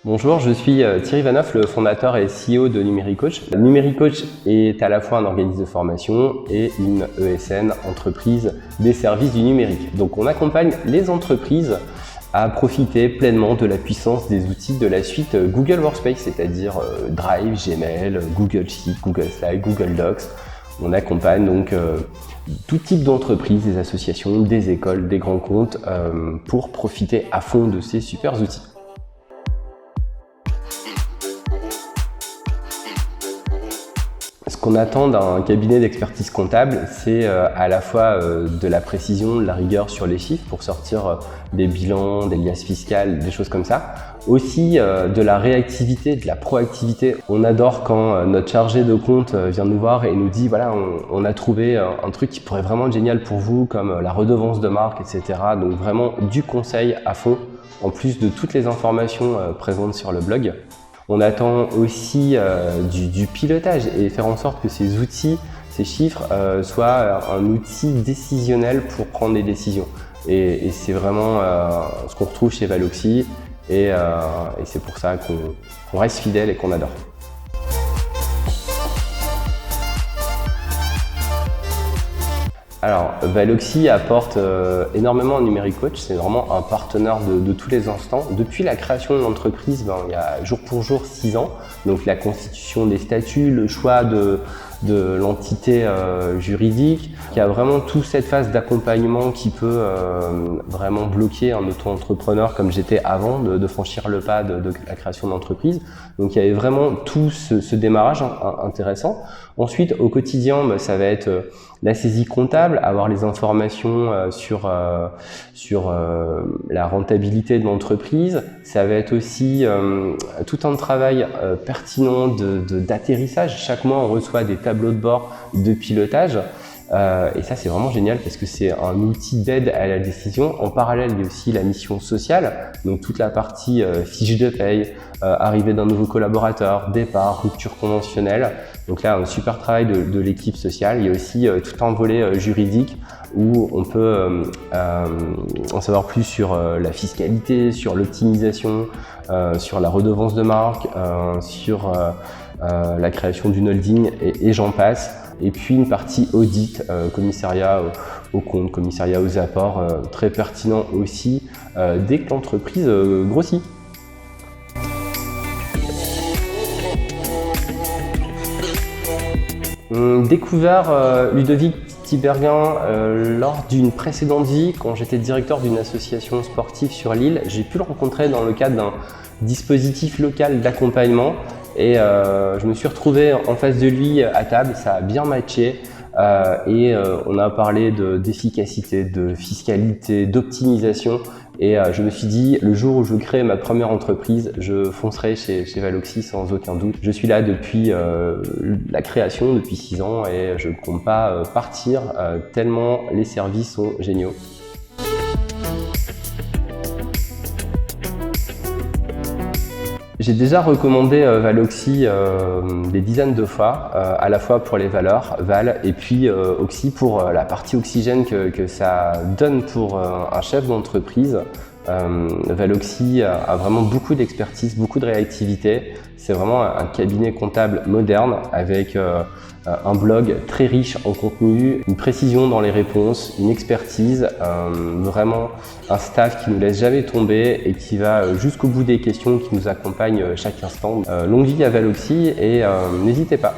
Bonjour, je suis Thierry Vanoff, le fondateur et CEO de Numéricoach. Numéricoach est à la fois un organisme de formation et une ESN, entreprise des services du numérique. Donc on accompagne les entreprises à profiter pleinement de la puissance des outils de la suite Google Workspace, c'est-à-dire Drive, Gmail, Google Sheets, Google Slides, Google Docs. On accompagne donc tout type d'entreprises, des associations, des écoles, des grands comptes pour profiter à fond de ces super outils. Ce qu'on attend d'un cabinet d'expertise comptable, c'est à la fois de la précision, de la rigueur sur les chiffres pour sortir des bilans, des liasses fiscales, des choses comme ça. Aussi de la réactivité, de la proactivité. On adore quand notre chargé de compte vient nous voir et nous dit voilà, on a trouvé un truc qui pourrait vraiment être génial pour vous, comme la redevance de marque, etc. Donc vraiment du conseil à fond, en plus de toutes les informations présentes sur le blog. On attend aussi du pilotage et faire en sorte que ces outils, ces chiffres soient un outil décisionnel pour prendre des décisions. Et c'est vraiment ce qu'on retrouve chez Valoxy et c'est pour ça qu'on reste fidèle et qu'on adore. Alors, Valoxy apporte énormément à Numéricoach, c'est vraiment un partenaire de tous les instants. Depuis la création de l'entreprise, il y a jour pour jour 6 ans, donc la constitution des statuts, le choix de l'entité juridique, il y a vraiment toute cette phase d'accompagnement qui peut vraiment bloquer un auto-entrepreneur comme j'étais avant de franchir le pas de la création d'entreprise. Donc il y avait vraiment tout ce démarrage intéressant. Ensuite, au quotidien, ça va être la saisie comptable, avoir les informations sur la rentabilité de l'entreprise. Ça va être aussi tout un travail pertinent d'atterrissage. Chaque mois, on reçoit des tableaux de bord de pilotage. Et ça, c'est vraiment génial parce que c'est un outil d'aide à la décision. En parallèle, il y a aussi la mission sociale, donc toute la partie fiche de paye, arrivée d'un nouveau collaborateur, départ, rupture conventionnelle. Donc là, un super travail de l'équipe sociale. Il y a aussi tout un volet juridique où on peut en savoir plus sur la fiscalité, sur l'optimisation, sur la redevance de marque, sur la création d'une holding et j'en passe. Et puis une partie audit, commissariat aux comptes, commissariat aux apports, très pertinent aussi dès que l'entreprise grossit. Découvert Ludovic Tiberghien lors d'une précédente vie, quand j'étais directeur d'une association sportive sur Lille. J'ai pu le rencontrer dans le cadre d'un dispositif local d'accompagnement. Et je me suis retrouvé en face de lui à table, ça a bien matché et on a parlé d'efficacité, de fiscalité, d'optimisation et je me suis dit le jour où je crée ma première entreprise, je foncerai chez Valoxy sans aucun doute. Je suis là depuis la création, depuis 6 ans et je ne compte pas partir tellement les services sont géniaux. J'ai déjà recommandé Valoxy des dizaines de fois, à la fois pour les valeurs, Val, et puis aussi pour la partie oxygène que ça donne pour un chef d'entreprise. Valoxy a vraiment beaucoup d'expertise, beaucoup de réactivité. C'est vraiment un cabinet comptable moderne avec un blog très riche en contenu, une précision dans les réponses, une expertise, vraiment un staff qui ne nous laisse jamais tomber et qui va jusqu'au bout des questions, qui nous accompagne chaque instant. Longue vie à Valoxy et n'hésitez pas.